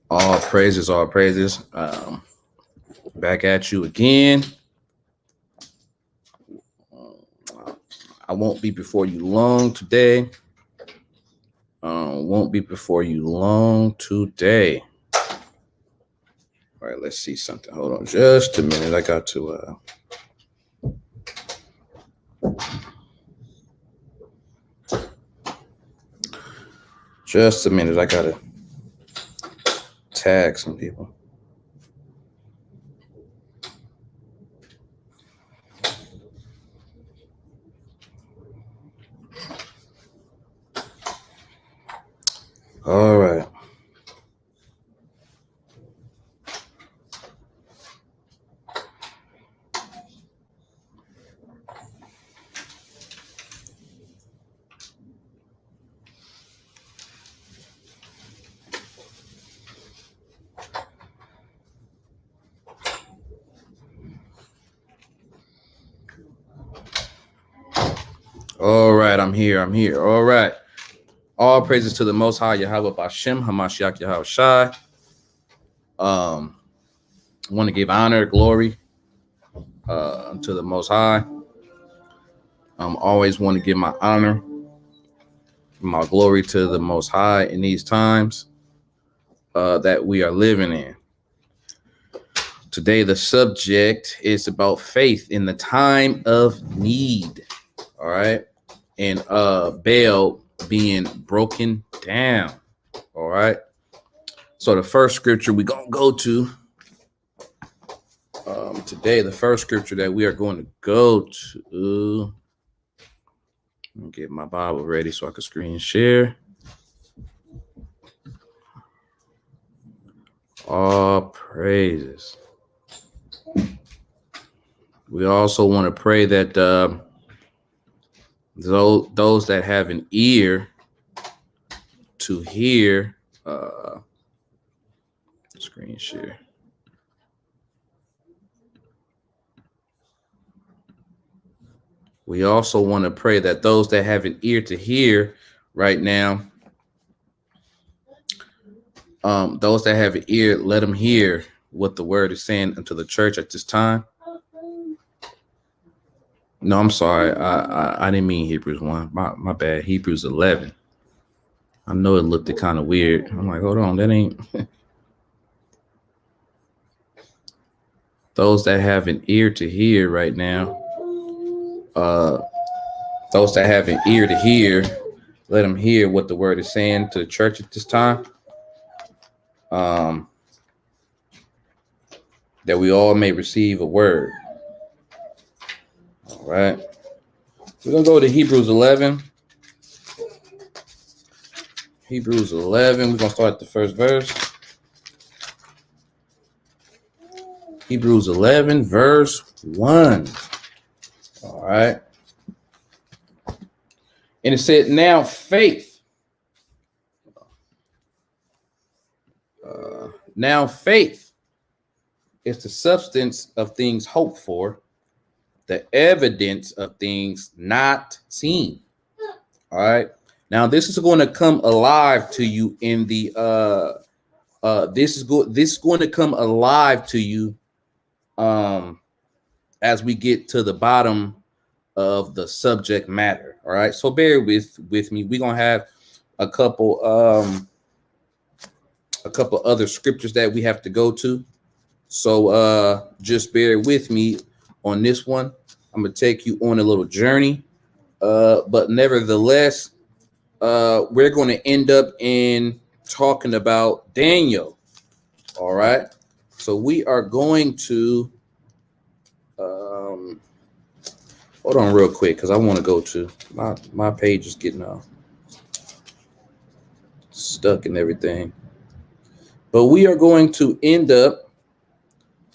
All praises, all praises. Back at you again. I won't be before you long today. Won't be before you long today. All right, let's see something. Hold on just a minute. I got to just a minute. I gotta tag some people. All right. All right, I'm here. All right. All praises to the Most High Yahweh Bashem Hamashiach Yahweh Shai. I want to give honor, glory to the Most High. Always want to give my honor, my glory to the Most High in these times that we are living in. Today, the subject is about faith in the time of need. All right. And Baal being broken down. All right. So the first scripture we're going to go to today, the first scripture that we are going to go to. Let me get my Bible ready so I can screen share. All praises. We also want to pray that those that have an ear to hear, screen share. We also want to pray that those that have an ear to hear right now, those that have an ear, let them hear what the word is saying unto the church at this time. No, I'm sorry. I didn't mean Hebrews 1. My bad. Hebrews 11. I know it looked kind of weird. I'm like, hold on, that ain't. Those that have an ear to hear right now, those that have an ear to hear, let them hear what the word is saying to the church at this time. That we all may receive a word. All right. We're going to go to Hebrews 11. Hebrews 11. We're going to start at the first verse. Hebrews 11, verse 1. All right. And it said, now faith. Now faith is the substance of things hoped for, the evidence of things not seen. All right. Now this is going to come alive to you in the this is going to come alive to you as we get to the bottom of the subject matter. All right. So bear with me. We're gonna have a couple other scriptures that we have to go to. So just bear with me on this one. I'm gonna take you on a little journey. But nevertheless, we're going to end up in talking about Daniel. All right. So we are going to hold on real quick because I want to go to my page is getting stuck and everything. But we are going to end up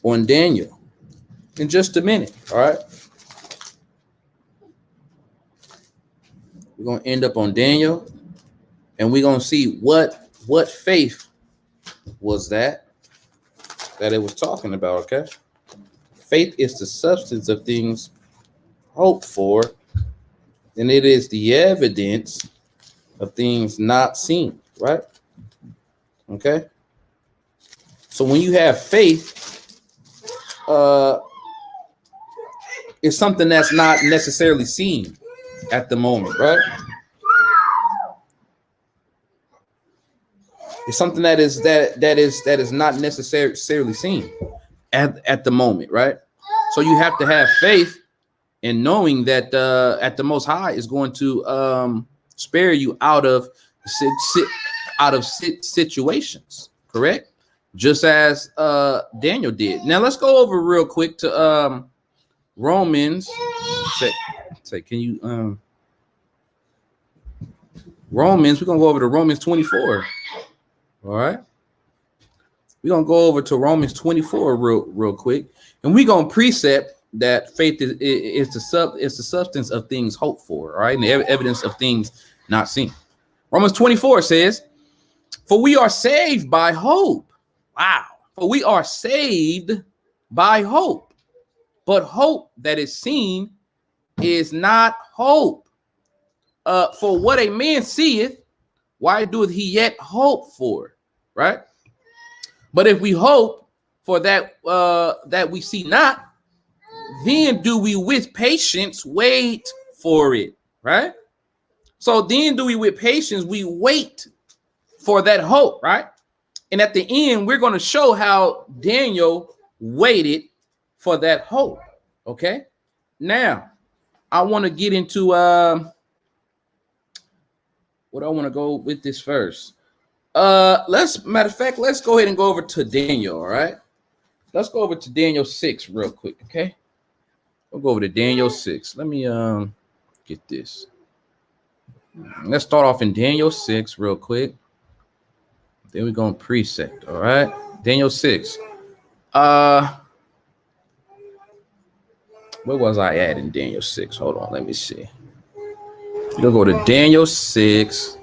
on Daniel in just a minute. All right. We're going to end up on Daniel and we're going to see what faith was that it was talking about. Okay. Faith is the substance of things hoped for, and it is the evidence of things not seen, right? Okay. So when you have faith, it's something that's not necessarily seen at the moment, right? It's something that is not necessarily seen at the moment, right? So you have to have faith in knowing that at the Most High is going to spare you out of situations, correct? Just as Daniel did. Now let's go over real quick to Romans. Say, can you Romans? We're gonna go over to Romans 24. All right. We're gonna go over to Romans 24 real quick, and we're gonna precept that faith is the substance of things hoped for, all right, and the evidence of things not seen. Romans 24 says, "For we are saved by hope." Wow. For we are saved by hope. But hope that is seen is not hope. For what a man seeth, why doeth he yet hope for? Right? But if we hope for that that we see not, then do we with patience wait for it, right? So then do we with patience, we wait for that hope, right? And at the end, we're going to show how Daniel waited for that hope, okay? Now, I want to get into what I want to go with this first. Matter of fact, let's go ahead and go over to Daniel, all right? Let's go over to Daniel 6 real quick, okay? We'll go over to Daniel 6. Let me get this. Let's start off in Daniel 6 real quick. Then we're going to precept, all right? Daniel 6. Where was I at in Daniel 6? Hold on, let me see. We'll go to Daniel 6.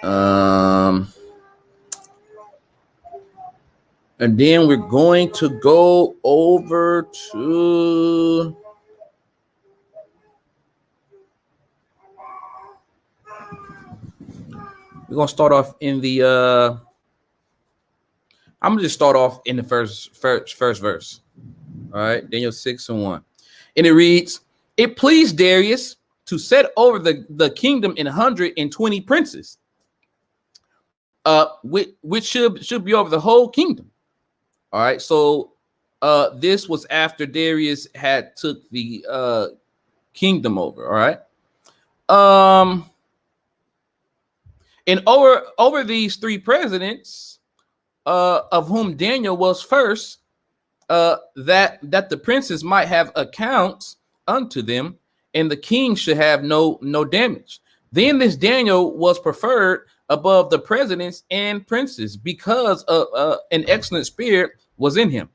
And then we're going to go over to we're gonna start off in the I'm gonna just start off in the first verse. All right, Daniel 6:1. And it reads, "It pleased Darius to set over the kingdom in 120 princes, which should be over the whole kingdom." All right, so this was after Darius had took the kingdom over. All right. And over these three presidents, of whom Daniel was first, that the princes might have accounts unto them, and the king should have no damage. Then this Daniel was preferred above the presidents and princes because of an excellent spirit was in him.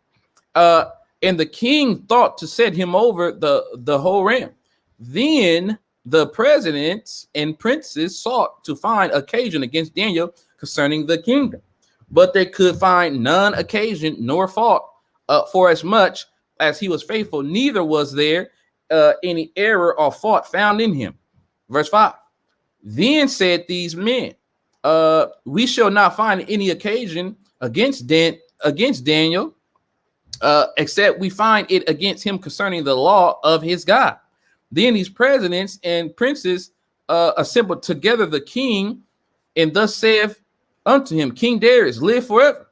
And the king thought to set him over the whole realm. Then the presidents and princes sought to find occasion against Daniel concerning the kingdom, but they could find none occasion nor fault, for as much as he was faithful, neither was there any error or fault found in him. Verse 5. Then said these men, we shall not find any occasion against Daniel, except we find it against him concerning the law of his God. Then these presidents and princes assembled together the king, and thus saith unto him, King Darius, live forever.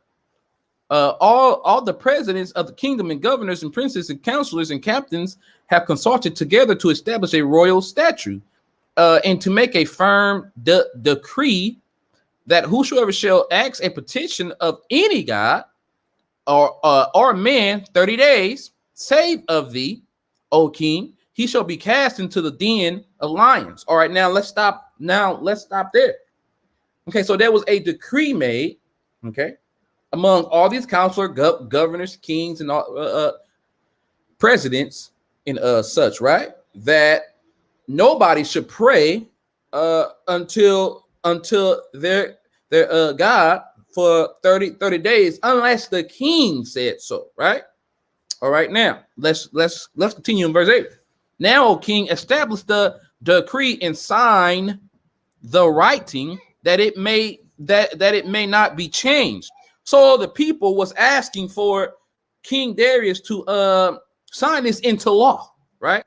All the presidents of the kingdom and governors and princes and counselors and captains have consulted together to establish a royal statute, and to make a firm decree that whosoever shall ask a petition of any god or man 30 days, save of thee, O king, he shall be cast into the den of lions. All right, now let's stop there. Okay, so there was a decree made, okay, among all these counselors, governors, kings, and presidents and such, right, that nobody should pray until their God for 30 days, unless the king said so, right? All right, now let's continue in verse 8. Now, O king, establish the decree and sign the writing that it may not be changed. So the people was asking for King Darius to sign this into law, right?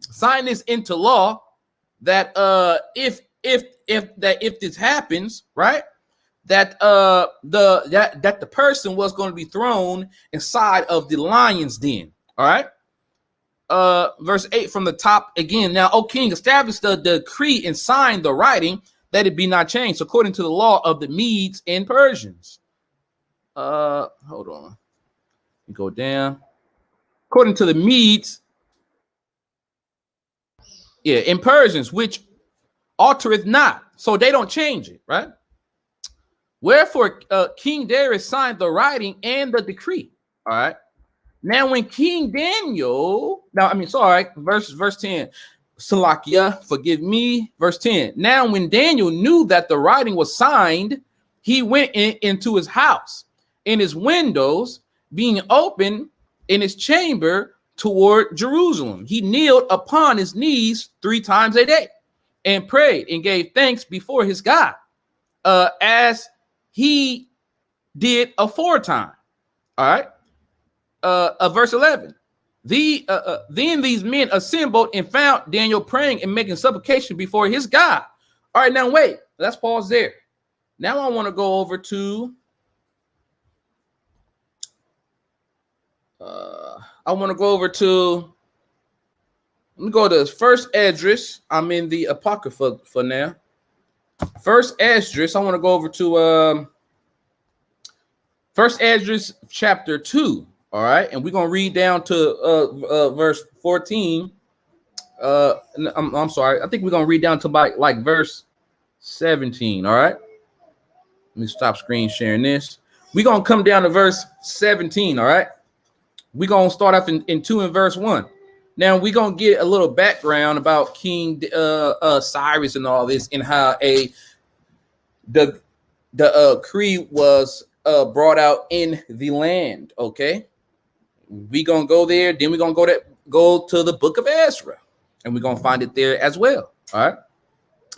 Sign this into law that if this happens, right, that the person was going to be thrown inside of the lion's den. All right. Verse 8 from the top again. Now, O king, establish the decree and sign the writing that it be not changed according to the law of the Medes and Persians. Hold on. Go down. According to the Medes, in Persians, which altereth not, so they don't change it, right? Wherefore, King Darius signed the writing and the decree. All right. Now, when King Daniel, verse 10, Salakia, forgive me, verse 10. Now, when Daniel knew that the writing was signed, he went into his house, and his windows being open in his chamber toward Jerusalem. He kneeled upon his knees 3 times a day and prayed and gave thanks before his God, as he did aforetime. All right. Verse 11. Then these men assembled and found Daniel praying and making supplication before his God. All right, now wait. Let's pause there. Now I want to go over to let me go to First Esdras. I'm in the Apocrypha for now. First Esdras. I want to go over to First Esdras chapter 2. All right, and we're gonna read down to verse 14. I'm sorry. I think we're gonna read down to like verse 17. All right. Let me stop screen sharing this. We're gonna come down to verse 17. All right. We're gonna start off in 2 and verse 1. Now we're gonna get a little background about King Cyrus and all this, and how the decree was brought out in the land. Okay. We're gonna go there, then we're gonna go to the book of Ezra, and we're gonna find it there as well. All right.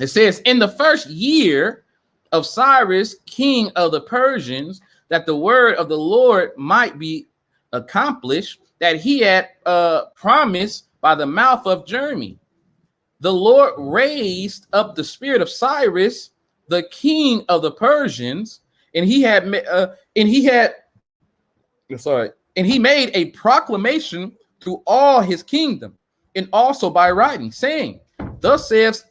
It says, in the first year of Cyrus, king of the Persians, that the word of the Lord might be accomplished, that he had promised by the mouth of Jeremy. The Lord raised up the spirit of Cyrus, the king of the Persians, and he made a proclamation through all his kingdom, and also by writing, saying, thus says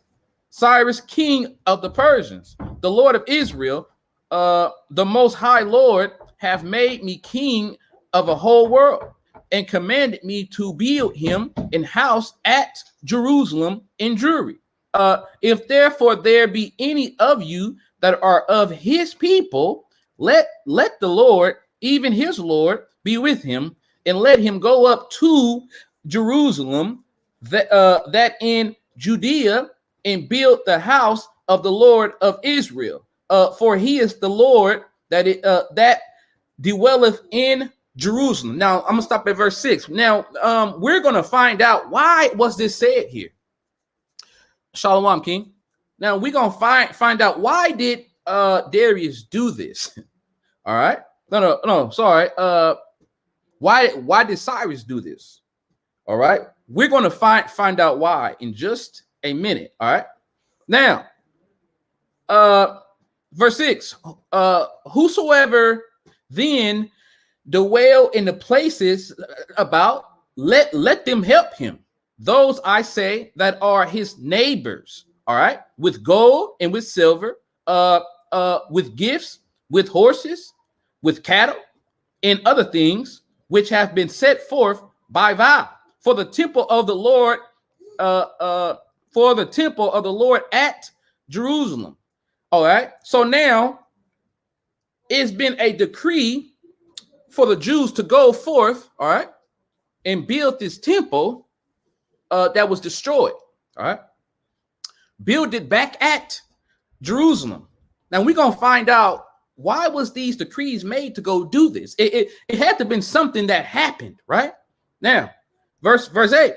Cyrus, king of the Persians, the Lord of Israel, the most high Lord, have made me king of a whole world, and commanded me to build him an house at Jerusalem in Jewry. If therefore there be any of you that are of his people, let the Lord, even his Lord, be with him, and let him go up to Jerusalem, that in Judea, and build the house of the Lord of Israel. For he is the Lord that dwelleth in Jerusalem. Now I'm gonna stop at verse 6. Now we're gonna find out why was this said here. Shalom, King. Now we're gonna find out why did Darius do this. All right. No, sorry. Why did Cyrus do this? All right. We're going to find out why in just a minute. All right. Now, verse 6. Whosoever then dwell in the places about, let them help him. Those I say that are his neighbors. All right. With gold and with silver, with gifts, with horses, with cattle, and other things which have been set forth by vow for the temple of the Lord, at Jerusalem. All right. So now it's been a decree for the Jews to go forth, all right, and build this temple that was destroyed. All right. Build it back at Jerusalem. Now we're gonna find out why was these decrees made to go do this. It had to have been something that happened, right? Now, verse 8.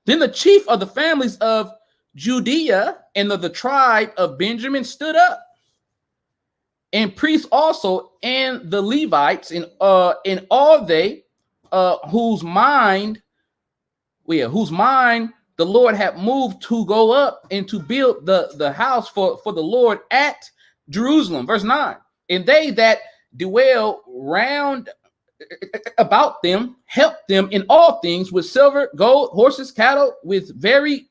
Then the chief of the families of Judea and of the tribe of Benjamin stood up and priests also, and the Levites, and all they whose mind the Lord had moved to go up and to build the house for the Lord at Jerusalem. Verse 9. And they that dwell round about them helped them in all things with silver, gold, horses, cattle, with very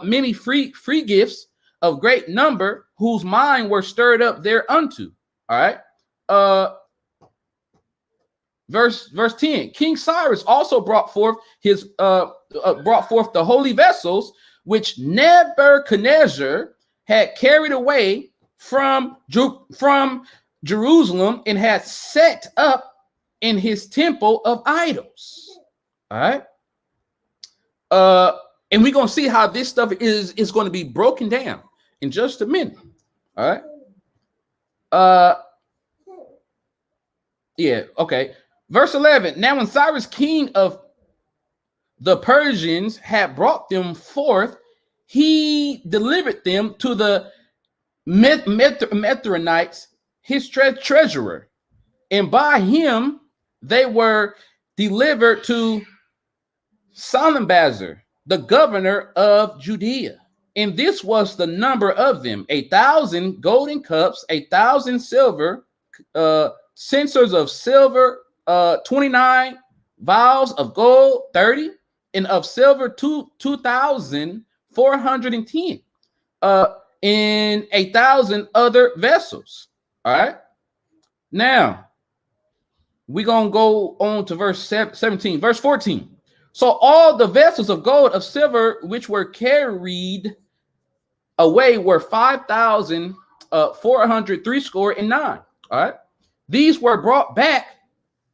many free gifts of great number, whose mind were stirred up thereunto. All right. Verse 10. King Cyrus also brought forth the holy vessels which Nebuchadnezzar had carried away from Jerusalem and had set up in his temple of idols. All right. And we're gonna see how this stuff is going to be broken down in just a minute. All right. Yeah, okay. Verse 11. Now when Cyrus, king of the Persians, had brought them forth, he delivered them to the Mithraonites, his treasurer, and by him they were delivered to Salmanbazar, the governor of Judea. And this was the number of them: 1,000 golden cups, 1,000 silver censers of silver, 29 vials of gold, 30, and of silver 2,410, and 1,000 other vessels. All right. Now we're gonna go on to verse 17, verse 14. So all the vessels of gold, of silver, which were carried away were 5,469. All right. These were brought back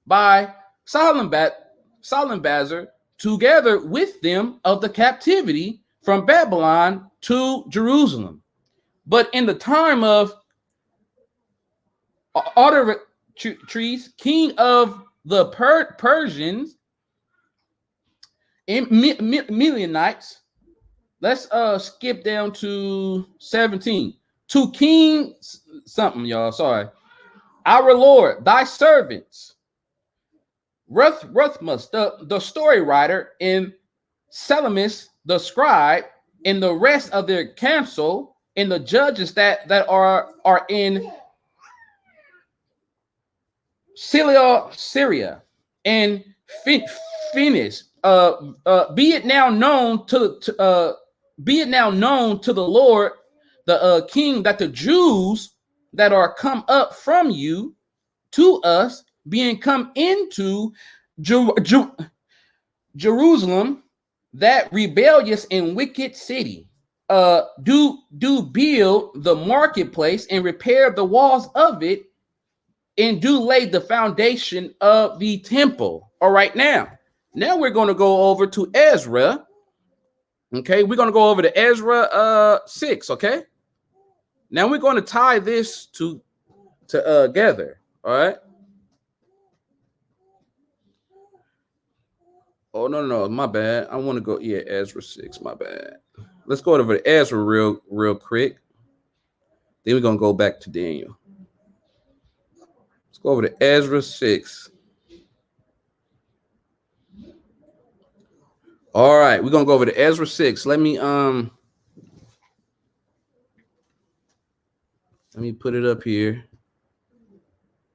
by Salmanbazar, together with them of the captivity from Babylon to Jerusalem. But in the time of Artaxerxes, king of the Persians and Melanites, let's skip down to 17. To King something, y'all. Sorry. Our Lord, thy servants, Ruthmus, the story writer, and Salamis, the scribe, and the rest of their council, and the judges that are in Syria, and Phoenix. Be it now known to the Lord, the king, that the Jews that are come up from you to us, being come into Jerusalem, that rebellious and wicked city, do build the marketplace and repair the walls of it, and do lay the foundation of the temple. All right, now we're going to go over to Ezra. Okay, we're going to go over to Ezra 6. Okay, now we're going to tie this together. All right. Oh, no, my bad. I want to go, Ezra 6, my bad. Let's go over to Ezra real quick. Then we're going to go back to Daniel. Let's go over to Ezra 6. All right, we're going to go over to Ezra 6. Let me put it up here.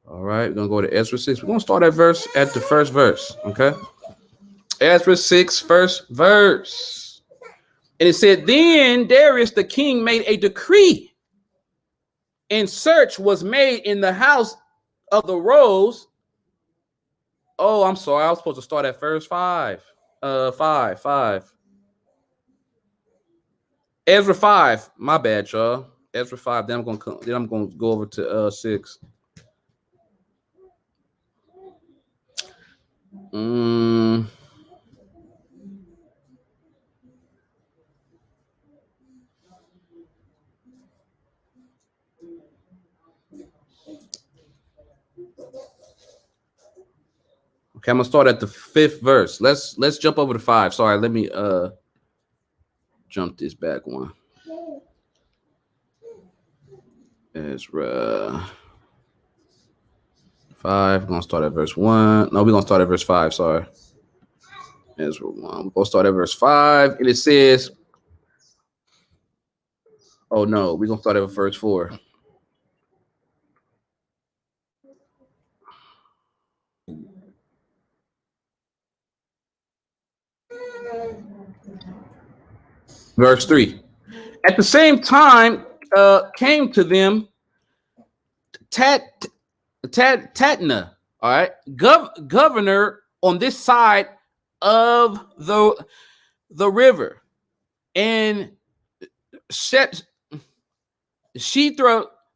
All right, we're going to go to Ezra 6. We're going to start at the first verse, okay? Ezra 6, first verse. And it said, then Darius the king made a decree, and search was made in the house of the rolls. Oh, I'm sorry. I was supposed to start at verse 5. 5. Ezra 5. My bad, y'all. Ezra 5. Then I'm gonna go over to 6. Okay, I'm gonna start at the 5th verse. Let's jump over to 5. Sorry, let me jump this back one. Ezra 5. We're gonna start at verse 1. No, we're gonna start at verse 5. Sorry. Ezra 1. We're gonna start at verse 5, and it says, oh no, we're gonna start at verse 4. Verse 3. At the same time, came to them Tatna, all right, governor on this side of the river, and Shethra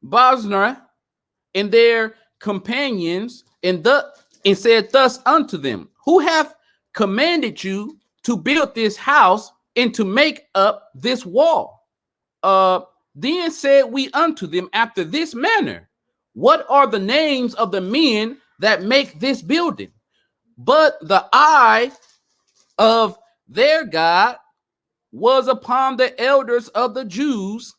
Bosra and their companions, and said thus unto them, who hath commanded you to build this house and to make up this wall? Then said we unto them after this manner, what are the names of the men that make this building? But the eye of their God was upon the elders of the Jews,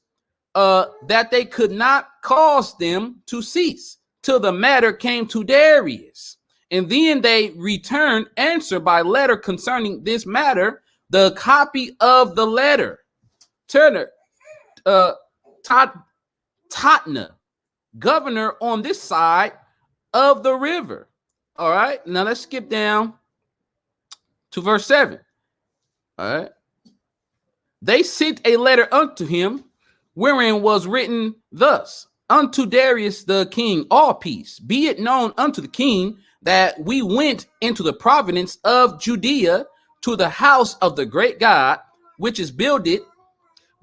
that they could not cause them to cease till the matter came to Darius. And then they returned answer by letter concerning this matter, the copy of the letter. Turner, Tatna, governor on this side of the river. All right, now let's skip down to verse 7. All right. They sent a letter unto him, wherein was written thus, unto Darius the king, all peace. Be it known unto the king that we went into the province of Judea to the house of the great God, which is builded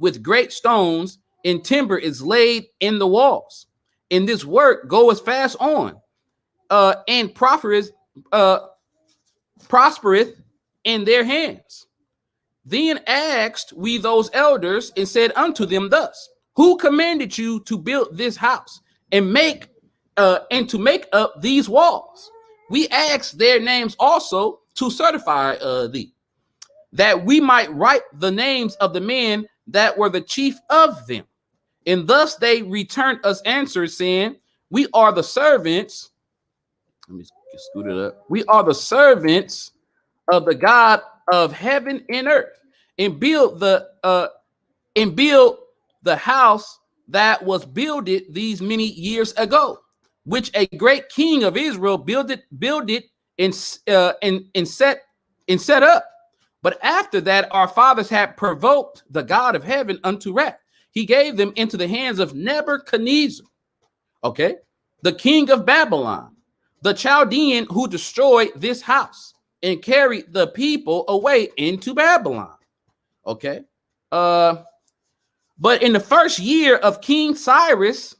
with great stones, and timber is laid in the walls. And this work goeth fast on, and prospereth in their hands. Then asked we those elders and said unto them thus, who commanded you to build this house and to make up these walls? We asked their names also to certify thee, that we might write the names of the men that were the chief of them. And thus they returned us answers, saying, we are the servants. Let me scoot it up. We are the servants of the God of heaven and earth, and build the house that was builded these many years ago, which a great king of Israel builded and set up. But after that, our fathers had provoked the God of heaven unto wrath. He gave them into the hands of Nebuchadnezzar, okay, the king of Babylon, the Chaldean, who destroyed this house and carried the people away into Babylon. Okay. But in the first year of King Cyrus,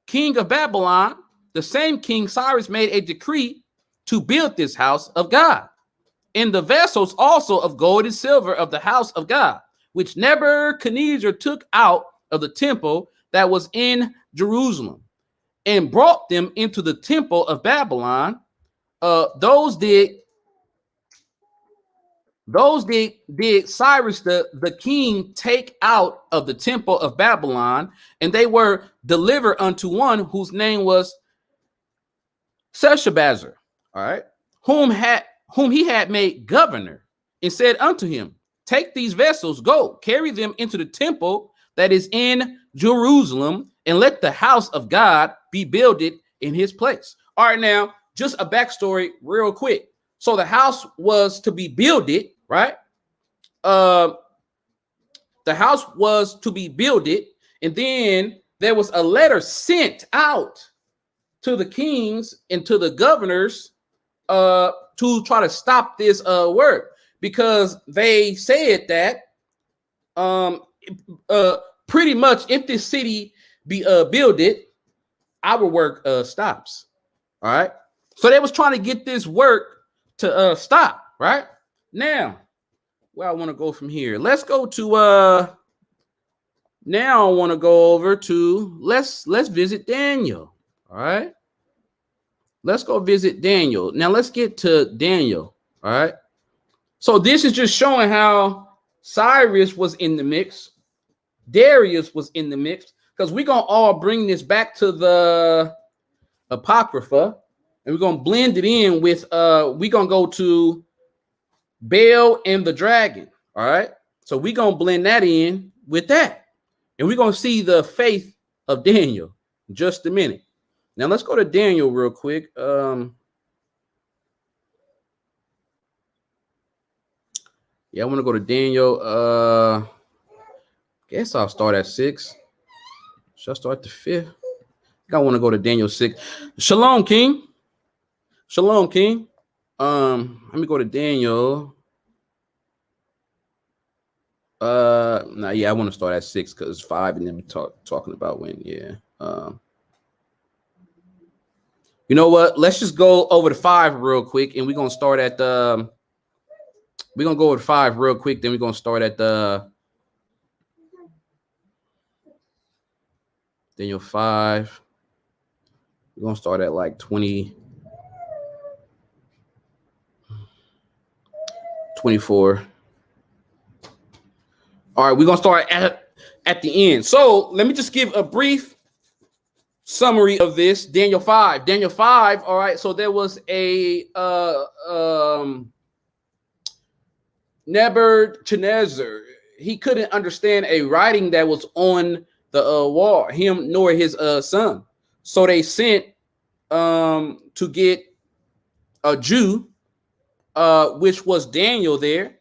king of Babylon, the same King Cyrus made a decree to build this house of God, and the vessels also of gold and silver of the house of God, which Nebuchadnezzar took out of the temple that was in Jerusalem, and brought them into the temple of Babylon. Those did Cyrus the king take out of the temple of Babylon, and they were delivered unto one whose name was Sheshbazzar, all right, whom he had made governor, and said unto him, take these vessels, go, carry them into the temple that is in Jerusalem, and let the house of God be builded in his place. All right, now, just a backstory real quick. So the house was to be builded, right? The house was to be builded, and then there was a letter sent out to the kings and to the governors to try to stop this work, because they said that pretty much if this city be builded, our work stops. All right. So they was trying to get this work to stop. Right now, where I want to go from here, let's go to now I want to go over to let's visit Daniel. All right. Let's go visit Daniel. Now let's get to Daniel. All right. So this is just showing how Cyrus was in the mix. Darius was in the mix. because we're gonna all bring this back to the Apocrypha, and we're gonna blend it in with we're gonna go to Baal and the dragon. All right, so we're gonna blend that in with that, and we're gonna see the faith of Daniel in just a minute. Now let's go to Daniel real quick. Yeah, I want to go to Daniel. Guess I'll start at 6. Should I start the 5th? I want to go to Daniel 6. Shalom, King. Shalom, King. Let me go to Daniel. Nah, yeah, I want to start at 6 because 5, and then we talking about when. Yeah. You know what? Let's just go over to 5 real quick, and we're gonna start at the. We're gonna go over to 5 real quick. Then we're gonna start at the Daniel 5. We're gonna start at like 20. 24. All right, we're gonna start at the end. So let me just give a brief summary of this. Daniel 5. Daniel 5. All right, so there was a Nebuchadnezzar. He couldn't understand a writing that was on the wall, him nor his son. So they sent to get a Jew, which was Daniel there,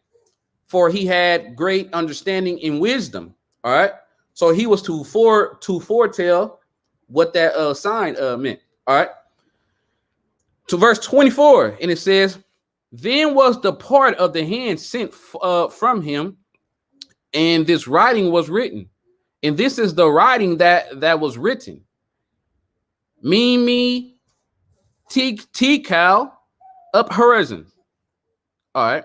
for he had great understanding and wisdom. All right, so he was to foretell what that sign meant. All right, to verse 24, and it says, "Then was the part of the hand sent from him, and this writing was written, and this is the writing that was written: Mimi Tikal up horizon." All right.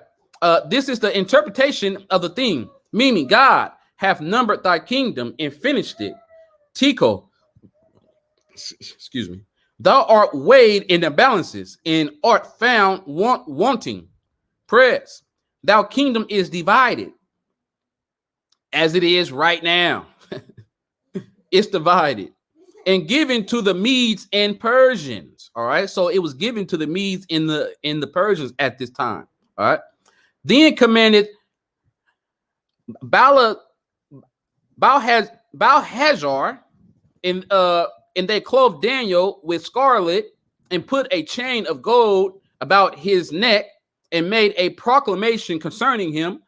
This is the interpretation of the thing. Mimi, God hath numbered thy kingdom and finished it. Tico, excuse me. Thou art weighed in the balances and art found wanting. Press. Thou kingdom is divided, as it is right now. It's divided and given to the Medes and Persians. All right. So it was given to the Medes in the Persians at this time. All right. Then commanded Balhazar, and they clothed Daniel with scarlet and put a chain of gold about his neck and made a proclamation concerning him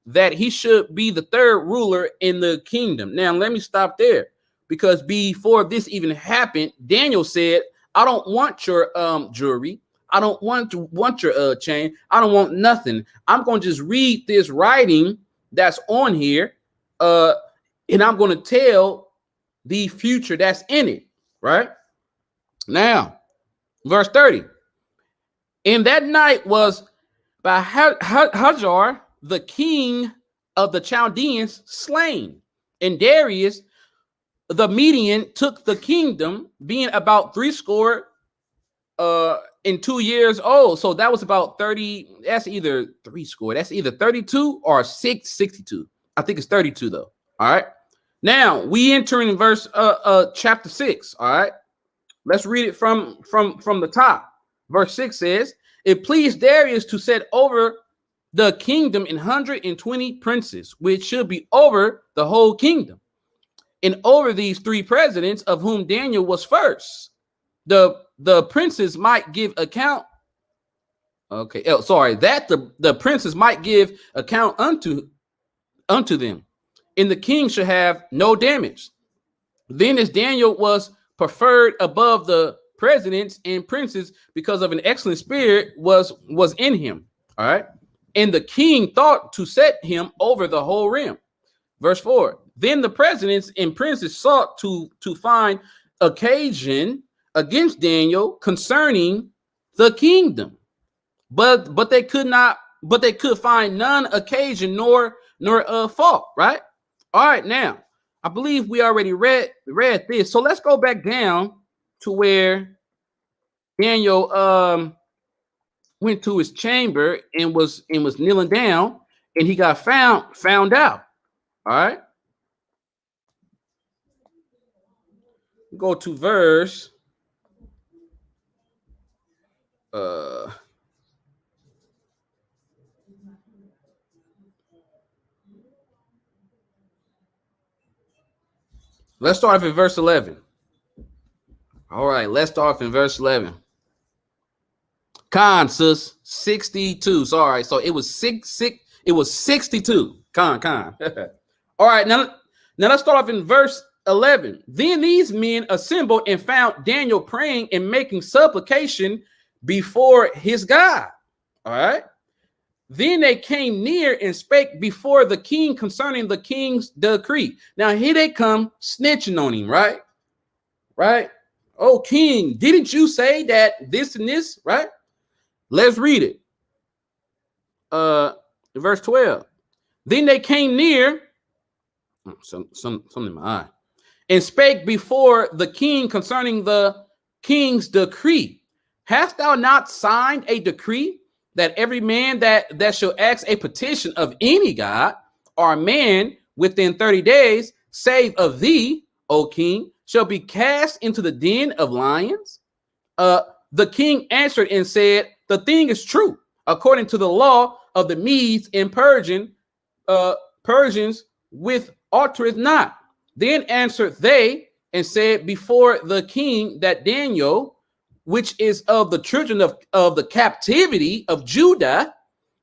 that he should be the third ruler in the kingdom. Now, let me stop there, because before this even happened, Daniel said, I don't want your jewelry. I don't want your chain. I don't want nothing. I'm going to just read this writing that's on here, and I'm going to tell the future that's in it, right? Now, verse 30. And that night was Balhazar, the king of the Chaldeans, slain, and Darius the Median took the kingdom, being about 80 in 2 years old. So that was about 30. That's either 80. That's either 32 or 662. I think it's 32 though. All right. Now we enter in verse chapter 6. All right. Let's read it from the top. Verse 6 says, "It pleased Darius to set over the kingdom 120 princes, which should be over the whole kingdom, and over these 3 presidents, of whom Daniel was first. The princes might give account." Okay, that the princes might give account unto them, and the king should have no damage. Then as Daniel was preferred above the presidents and princes, because of an excellent spirit was in him. All right, and the king thought to set him over the whole realm. Verse 4. Then the presidents and princes sought to find occasion against Daniel concerning the kingdom, but they could not. But they could find none occasion nor fault. Right. All right. Now I believe we already read this, so let's go back down to where Daniel went to his chamber and was kneeling down, and he got found out. All right. Go to verse let's start off in verse 11. All right, let's start off in verse 11. Con, sis, 62. Sorry, so it was it was 62. Con. All right, now let's start off in verse 11. Then these men assembled and found Daniel praying and making supplication before his God. All right. Then they came near and spake before the king concerning the king's decree. Now here they come snitching on him, right? Right? Oh, king, didn't you say that this and this, right? Let's read it. Verse 12. Then they came near, something in my eye, and spake before the king concerning the king's decree. Hast thou not signed a decree that every man that shall ask a petition of any god or man within 30 days, save of thee, O king, shall be cast into the den of lions? The king answered and said, the thing is true, according to the law of the Medes and Persians, with altereth not. Then answered they and said before the king that Daniel, which is of the children of the captivity of Judah,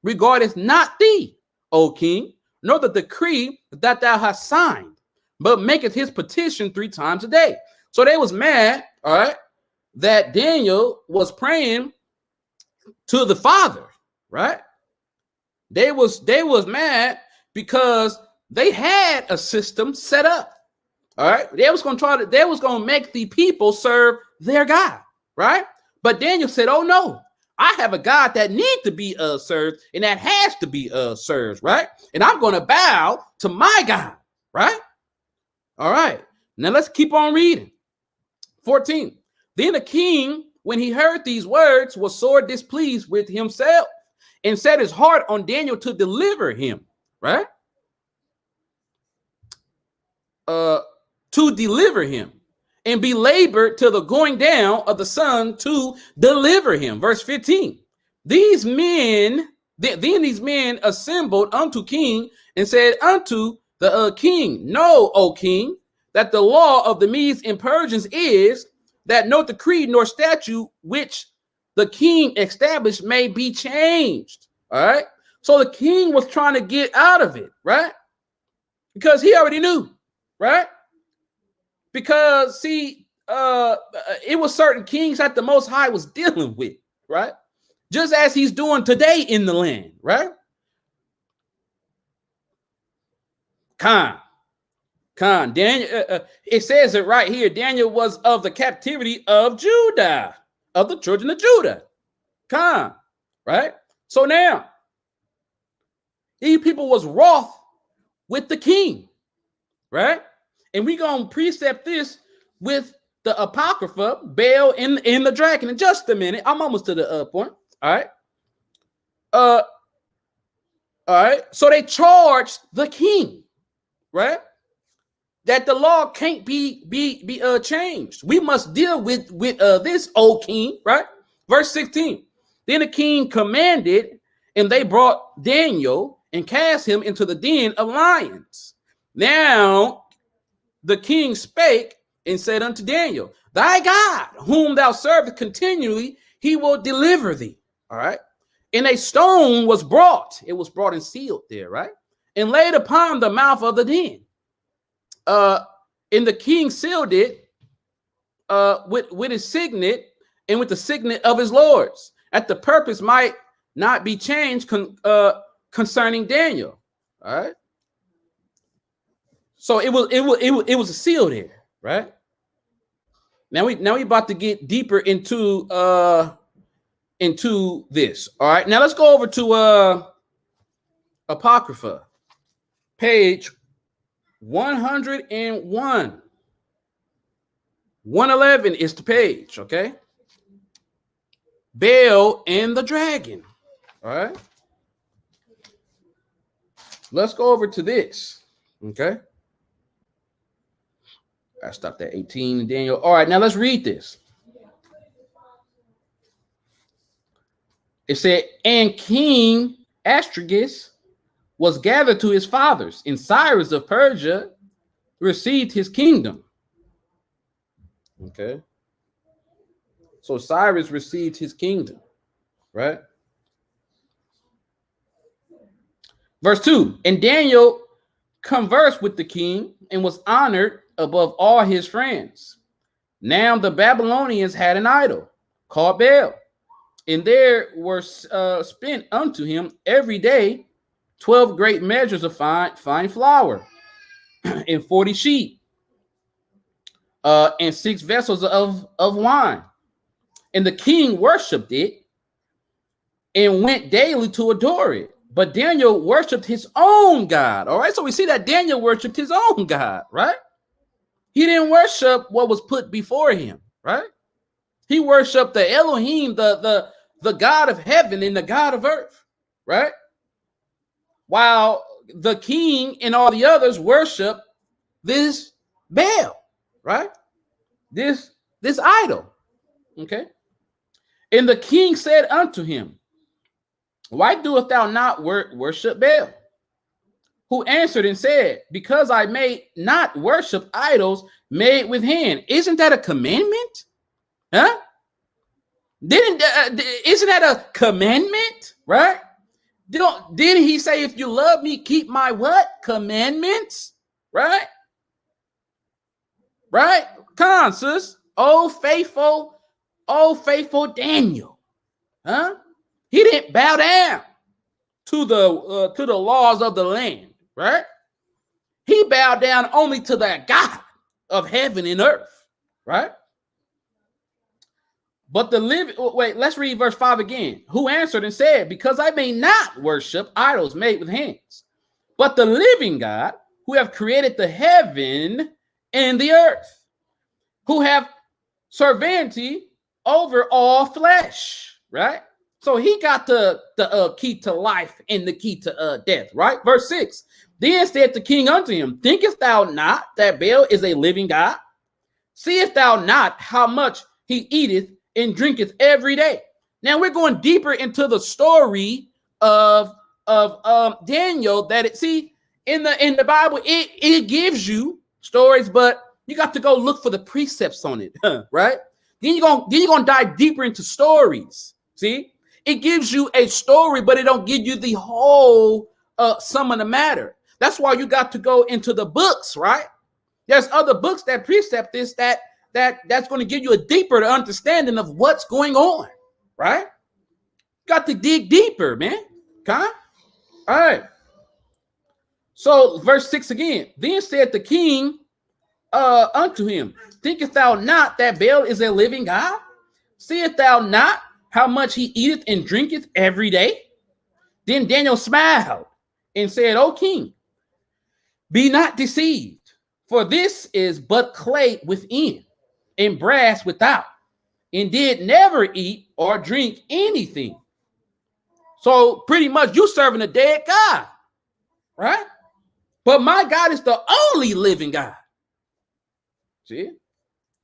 regardeth not thee, O king, nor the decree that thou hast signed, but maketh his petition 3 times a day. So they was mad, all right, that Daniel was praying to the Father, right? They was mad because they had a system set up. All right, they was going to make the people serve their God, right? But Daniel said, oh no, I have a God that needs to be served and that has to be served, right? And I'm going to bow to my God, right? All right, now let's keep on reading. 14. Then the king, when he heard these words, was sore displeased with himself and set his heart on Daniel to deliver him, right? To deliver him and be labored till the going down of the sun to deliver him. Verse 15. These men assembled unto king and said unto the king, know, O king, that the law of the Medes and Persians is that no decree nor statute which the king established may be changed. All right. So the king was trying to get out of it, right? Because he already knew, right? Because see, it was certain kings that the Most High was dealing with, right? Just as he's doing today in the land, right? Daniel, it says it right here. Daniel was of the captivity of Judah, of the children of Judah. Right? So now, these people was wroth with the king, right? And we're going to precept this with the Apocrypha, Baal and the dragon in just a minute. I'm almost to the point. All right. All right. So they charged the king, right? That the law can't be changed. We must deal with this, O king, right? Verse 16. Then the king commanded, and they brought Daniel and cast him into the den of lions. Now the king spake and said unto Daniel, thy God, whom thou servest continually, he will deliver thee. All right. And a stone was brought. It was brought and sealed there, right? And laid upon the mouth of the den. And the king sealed it with his signet and with the signet of his lords, that the purpose might not be changed concerning Daniel. All right. So it was a seal there, right? Now we about to get deeper into this. All right. Now let's go over to Apocrypha, page 101. 111 is the page, okay? Baal and the dragon. All right. Let's go over to this, okay? I stopped at 18 in Daniel. All right, now let's read this. It said, and King Astragus was gathered to his fathers, and Cyrus of Persia received his kingdom. Okay. So Cyrus received his kingdom, right? Verse 2, and Daniel conversed with the king and was honored above all his friends. Now the Babylonians had an idol called Baal, and there were spent unto him every day 12 great measures of fine flour, and 40 sheep, and 6 vessels of wine. And the king worshipped it and went daily to adore it. But Daniel worshipped his own God. All right, so we see that Daniel worshipped his own God, right? He didn't worship what was put before him, right? He worshipped the Elohim, the God of heaven and the God of earth, right? While the king and all the others worship this Baal, right? This idol, okay? And the king said unto him, why doest thou not worship Baal? Who answered and said, because I may not worship idols made with hand. Isn't that a commandment? Huh? Isn't that a commandment? Right? Didn't he say, if you love me, keep my what? Commandments? Right? Right? Come on, sis. Oh, faithful Daniel. Huh? He didn't bow down to the laws of the land, right? He bowed down only to the God of heaven and earth, right? But let's read verse 5 again. Who answered and said, because I may not worship idols made with hands, but the living God, who have created the heaven and the earth, who have sovereignty over all flesh, right? So he got the key to life and the key to death, right? Verse 6, then said the king unto him, thinkest thou not that Baal is a living God? Seest thou not how much he eateth and drinketh every day? Now we're going deeper into the story of Daniel. In the Bible, it gives you stories, but you got to go look for the precepts on it, right? Then you're gonna dive deeper into stories. See, it gives you a story, but it don't give you the whole sum of the matter. That's why you got to go into the books, right? There's other books that precept this that's going to give you a deeper understanding of what's going on, right? Got to dig deeper, man. Okay? All right. So verse 6 again. Then said the king unto him, thinkest thou not that Baal is a living God? Seest thou not how much he eateth and drinketh every day? Then Daniel smiled and said, O king, be not deceived, for this is but clay within and brass without, and did never eat or drink anything. So pretty much you serving a dead God, right? But my God is the only living God. See?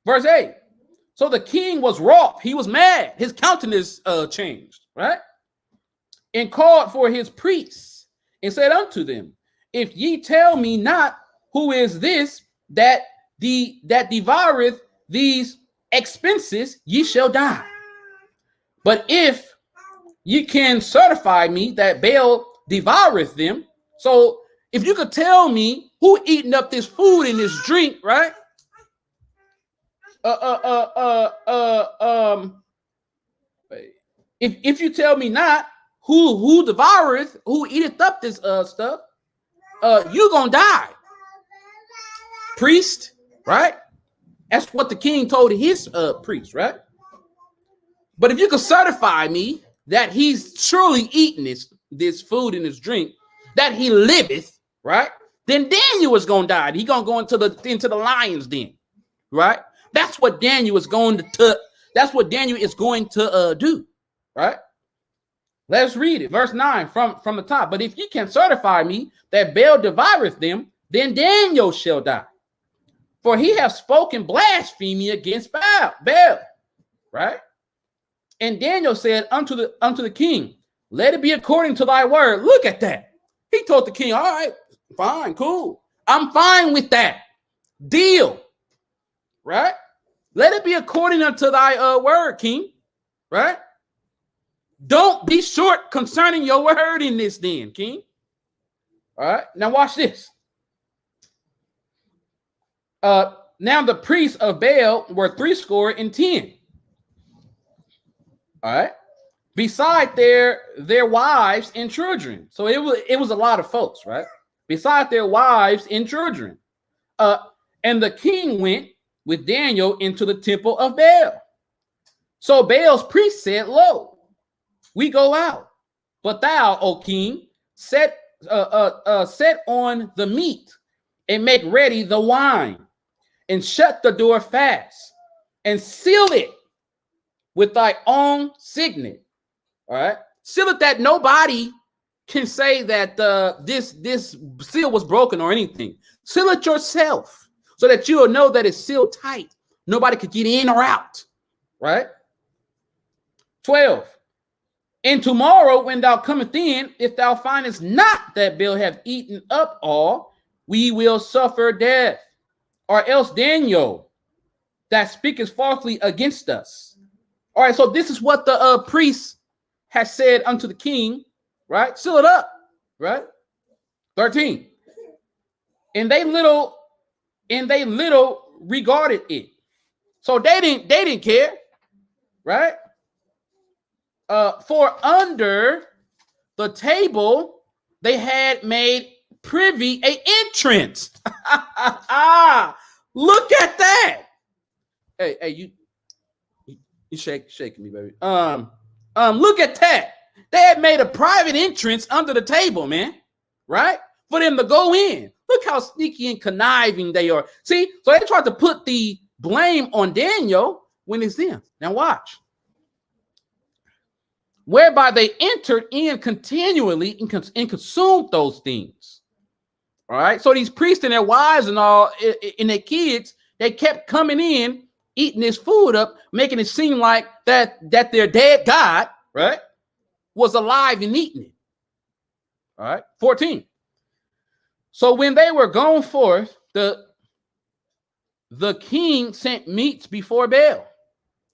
Verse 8. So the king was wroth. He was mad. His countenance changed, right? And called for his priests and said unto them, if ye tell me not who is this that devoureth these expenses, ye shall die. But if ye can certify me that Baal devoureth them, so if you could tell me who eating up this food and this drink, right? If you tell me not who devoureth, who eateth up this stuff, you gonna die, priest, right? That's what the king told his priest, right? But if you could certify me that he's truly eating this food and this drink, that he liveth, right? Then Daniel is gonna die. He gonna go into the lion's den, right? That's what Daniel is going to. That's what Daniel is going to do, right? Let's read it. Verse 9 from the top. But if ye can certify me that Baal devoureth them, then Daniel shall die. for he hath spoken blasphemy against Baal, right? And Daniel said unto the king, let it be according to thy word. Look at that. He told the king, all right, fine, cool. I'm fine with that. Deal, right? Let it be according unto thy word, king, right? Don't be short concerning your word in this then, king. All right, now watch this. Now the priests of Baal were 70. All right, beside their wives and children. So it was a lot of folks, right? Beside their wives and children. And the king went with Daniel into the temple of Baal. So Baal's priest said, lo, we go out. But thou, O king, set on the meat and make ready the wine and shut the door fast and seal it with thy own signet. All right. Seal it that nobody can say that this seal was broken or anything. Seal it yourself so that you'll know that it's sealed tight. Nobody could get in or out. Right. 12. And tomorrow, when thou comest in, if thou findest not that Baal have eaten up all, we will suffer death. Or else Daniel, that speaketh falsely against us. All right, so this is what the priest has said unto the king, right? Seal it up, right? 13. And they little regarded it. So they didn't care, right? For under the table they had made privy a entrance. Look at that. Hey, you shaking me, baby. Look at that. They had made a private entrance under the table, man. Right? For them to go in. Look how sneaky and conniving they are. See, so they tried to put the blame on Daniel when it's them. Now watch. Whereby they entered in continually and consumed those things. All right. So these priests and their wives and all and their kids, they kept coming in, eating this food up, making it seem like that their dead God, right, was alive and eating it. All right. 14. So when they were gone forth, the king sent meats before Baal.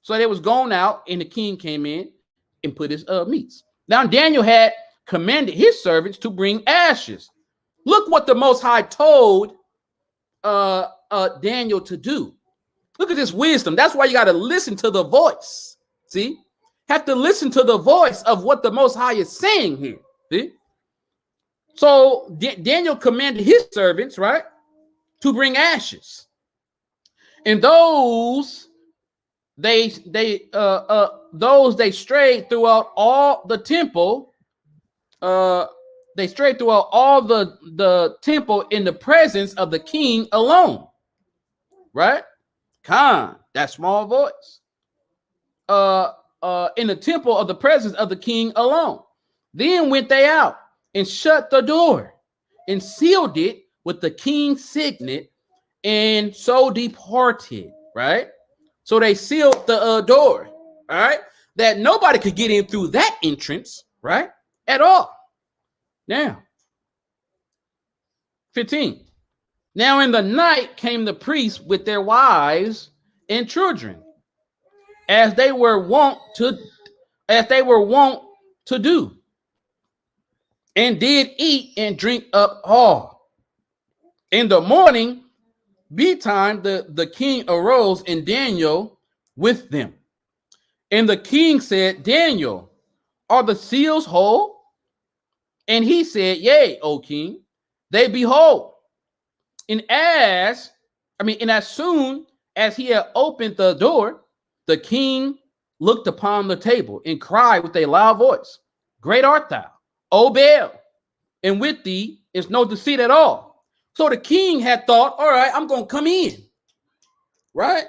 So they was gone out, and the king came in and put his meats. Now Daniel had commanded his servants to bring ashes. Look what the Most High told Daniel to do. Look at this wisdom. That's why you got to listen to the voice. See? Have to listen to the voice of what the Most High is saying here. See? So Daniel commanded his servants, right, to bring ashes. And those they strayed throughout all the temple. They strayed throughout all the temple in the presence of the king alone. Right? Khan, that small voice. In the temple of the presence of the king alone. Then went they out and shut the door and sealed it with the king's signet and so departed. Right? So they sealed the door. All right? That nobody could get in through that entrance. Right? At all. Now, 15. Now in the night came the priests with their wives and children, as they were wont to do, and did eat and drink up all. In the morning, betime, the king arose, and Daniel with them. And the king said, Daniel, are the seals whole? And he said, yea, O king, they be whole. And as soon as he had opened the door, the king looked upon the table and cried with a loud voice, great art thou, O Baal, and with thee is no deceit at all. So the king had thought, all right, I'm going to come in, right?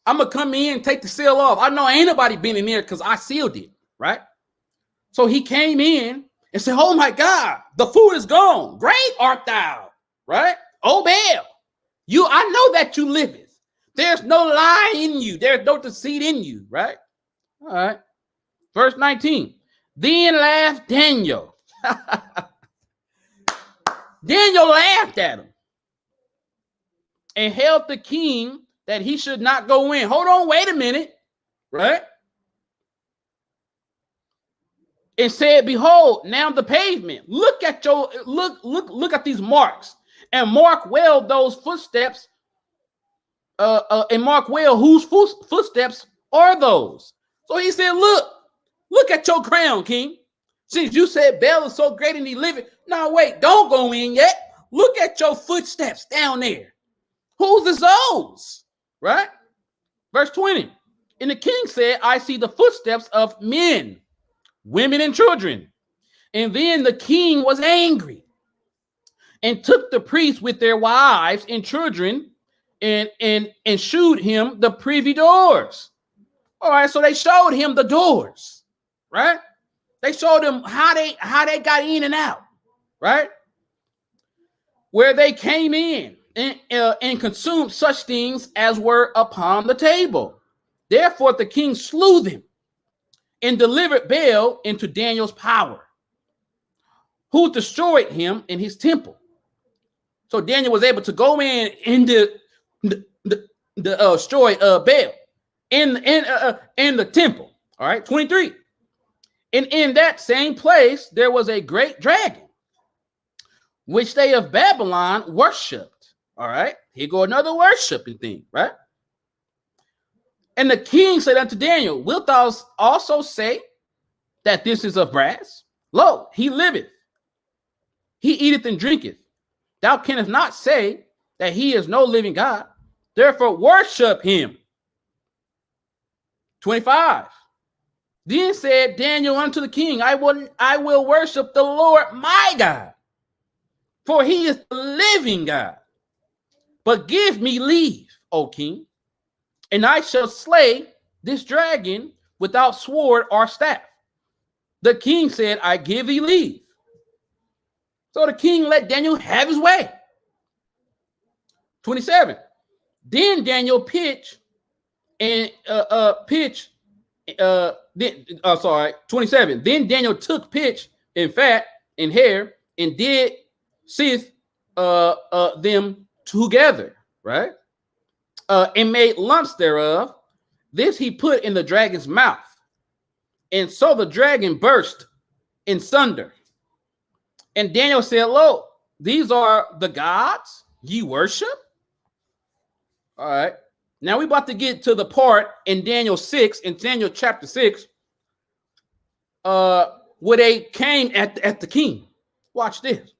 I'm going to come in and take the seal off. I know ain't nobody been in there because I sealed it, right? So he came in and said, oh my God, the food is gone. Great art thou, right? Oh, Baal. I know that you liveth. There's no lie in you. There's no deceit in you, right? All right. Verse 19. Then laughed Daniel. Daniel laughed at him and held the king that he should not go in. Hold on, wait a minute, right? And said, behold, now the pavement. Look at at these marks, and mark well those footsteps. And mark well whose footsteps are those. So he said, look at your crown, king. Since you said Baal is so great and he living. Now wait, don't go in yet. Look at your footsteps down there. Whose is those? Right? Verse 20. And the king said, I see the footsteps of men, women, and children. And then the king was angry and took the priests with their wives and children and shewed him the privy doors. All right, so they showed him the doors, right? They showed him how they got in and out, right? Where they came in and consumed such things as were upon the table. Therefore, the king slew them and delivered Baal into Daniel's power, who destroyed him in his temple. So Daniel was able to go in and destroy Baal in the temple. All right, 23. And in that same place there was a great dragon, which they of Babylon worshipped. All right, here go another worshiping thing, right? And the king said unto Daniel, wilt thou also say that this is of brass? Lo, he liveth, he eateth and drinketh. Thou canst not say that he is no living God. Therefore worship him. 25. Then said Daniel unto the king, I will worship the Lord my God, for he is the living God. But give me leave, O king, and I shall slay this dragon without sword or staff. The king said, I give thee leave. So the king let Daniel have his way. 27. Then Daniel pitched and 27. Then Daniel took pitch and fat and hair and did sith them together, right? And made lumps thereof. This he put in the dragon's mouth. And so the dragon burst in sunder. And Daniel said, lo, these are the gods ye worship. All right. Now we're about to get to the part in Daniel 6, in Daniel chapter 6, where they came at the king. Watch this.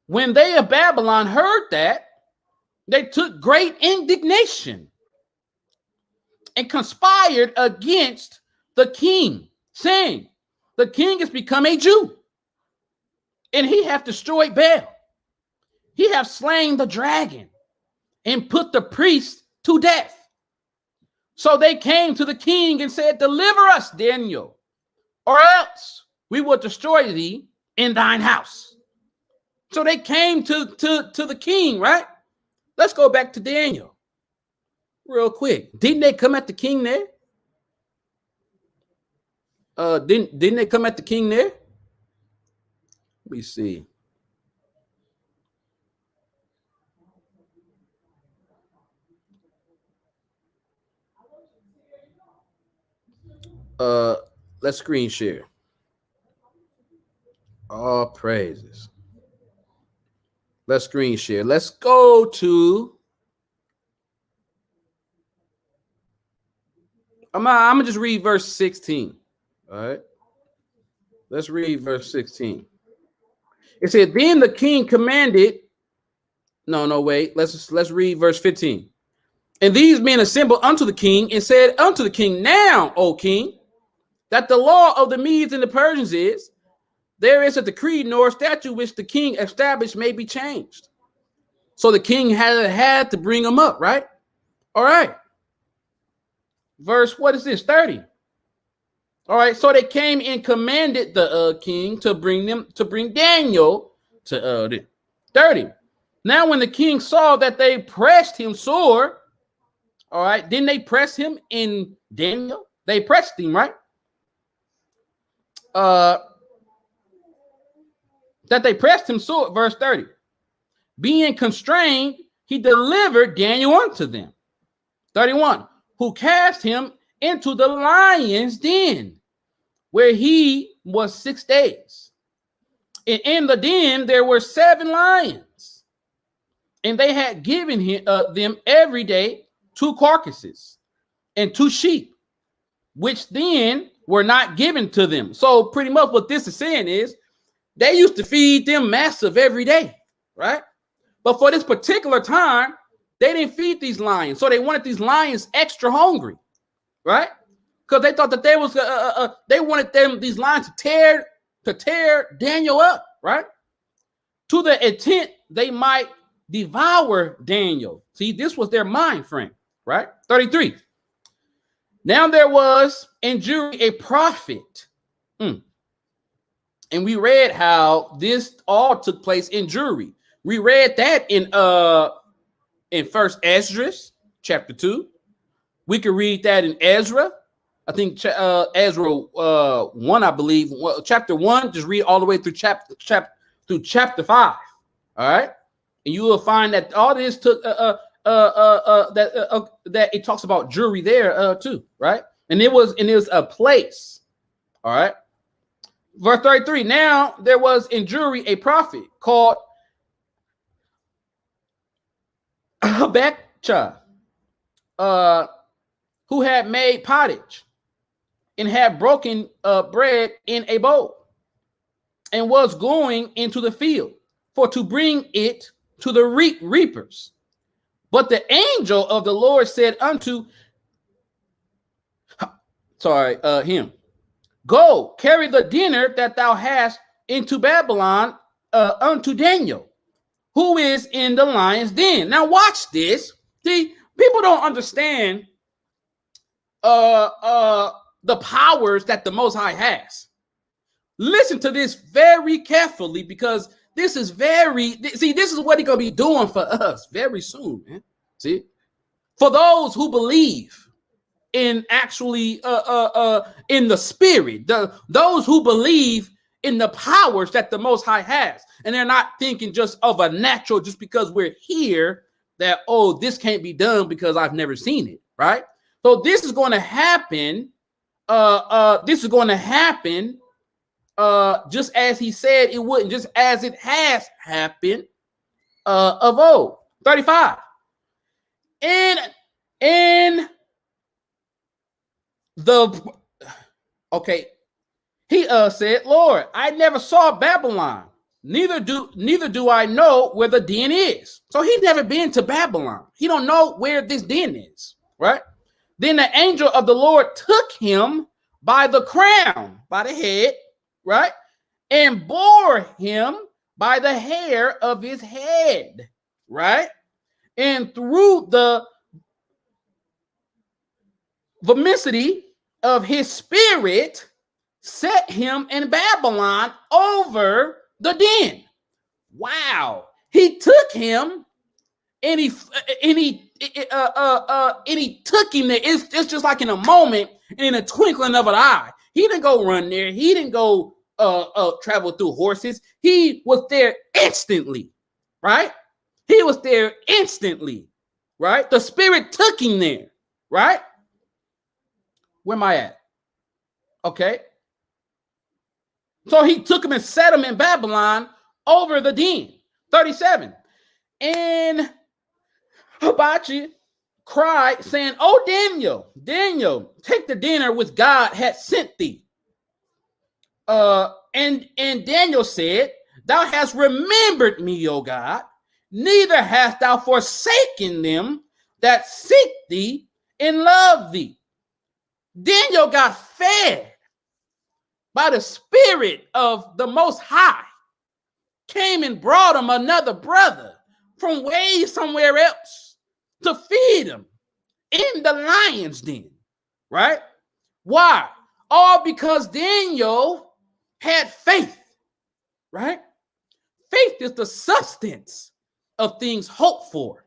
When they of Babylon heard that, they took great indignation and conspired against the king, saying, the king has become a Jew, and he hath destroyed Baal. He hath slain the dragon and put the priest to death. So they came to the king and said, deliver us, Daniel, or else we will destroy thee in thine house. So they came to the king, right? Let's go back to Daniel real quick. Didn't they come at the king there? Didn't they come at the king there? Let me see. Let's screen share. All praises. Let's screen share. Let's go to. I'm gonna just read verse 16. All right. Let's read verse 16. It said, then the king commanded. No, wait. Let's read verse 15. And these men assembled unto the king and said unto the king, now, O king, that the law of the Medes and the Persians is, there is a decree nor a statute which the king established may be changed. So the king had to bring them up, right? All right. Verse, what is this? 30. All right. So they came and commanded the king to bring Daniel to 30. Now, when the king saw that they pressed him sore, all right, didn't they press him in Daniel? They pressed him, right? That they pressed him sore, verse 30. Being constrained, he delivered Daniel unto them. 31. Who cast him into the lion's den, where he was 6 days. And in the den there were 7 lions, and they had given him, them every day 2 carcasses and 2 sheep, which then were not given to them. So pretty much what this is saying is they used to feed them massive every day, right? But for this particular time, they didn't feed these lions. So they wanted these lions extra hungry, right? Because they thought that they wanted these lions to tear Daniel up, right? To the intent they might devour Daniel. See, this was their mind frame, right? 33. Now there was in Jewry a prophet. And we read how this all took place in Jewry. We read that in First Esdras chapter 2. We could read that in Ezra. I think Ezra 1, I believe. Well, chapter 1, just read all the way through chapter 5. All right, and you will find that all this took that it talks about Jewry there too, right? And it was a place. All right, verse 33. Now there was in Jewry a prophet called Habakkuk, who had made pottage and had broken bread in a bowl, and was going into the field for to bring it to the reapers. But the angel of the Lord said unto him, Go, carry the dinner that thou hast into Babylon unto Daniel, who is in the lion's den. Now watch this. See, people don't understand the powers that the Most High has. Listen to this very carefully, because this is this is what he's gonna be doing for us very soon, man. See, for those who believe in actually in the spirit, those who believe in the powers that the Most High has, and they're not thinking just of a natural, just because we're here, that, oh, this can't be done because I've never seen it, right? So this is going to happen. This is going to happen just as he said it wouldn't, just as it has happened of old. 35. And he said, Lord, I never saw Babylon, neither do I know where the den is. So he's never been to Babylon. He don't know where this den is, right? Then the angel of the Lord took him by the crown, by the head, right? And bore him by the hair of his head, right? And through the vivacity of his spirit, set him in Babylon over the den. Wow. He took him and he took him there. It's just like in a moment, in a twinkling of an eye. He didn't go run there. He didn't go travel through horses. He was there instantly, right? He was there instantly, right? The spirit took him there, right? Where am I at? Okay. So he took him and set him in Babylon over the den. 37. And Habakkuk cried, saying, Oh, Daniel, take the dinner which God had sent thee. And Daniel said, Thou hast remembered me, O God, neither hast thou forsaken them that seek thee and love thee. Daniel got fed by the spirit of the Most High, came and brought him another brother from way somewhere else to feed him in the lion's den, right? Why? All because Daniel had faith, right? Faith is the substance of things hoped for,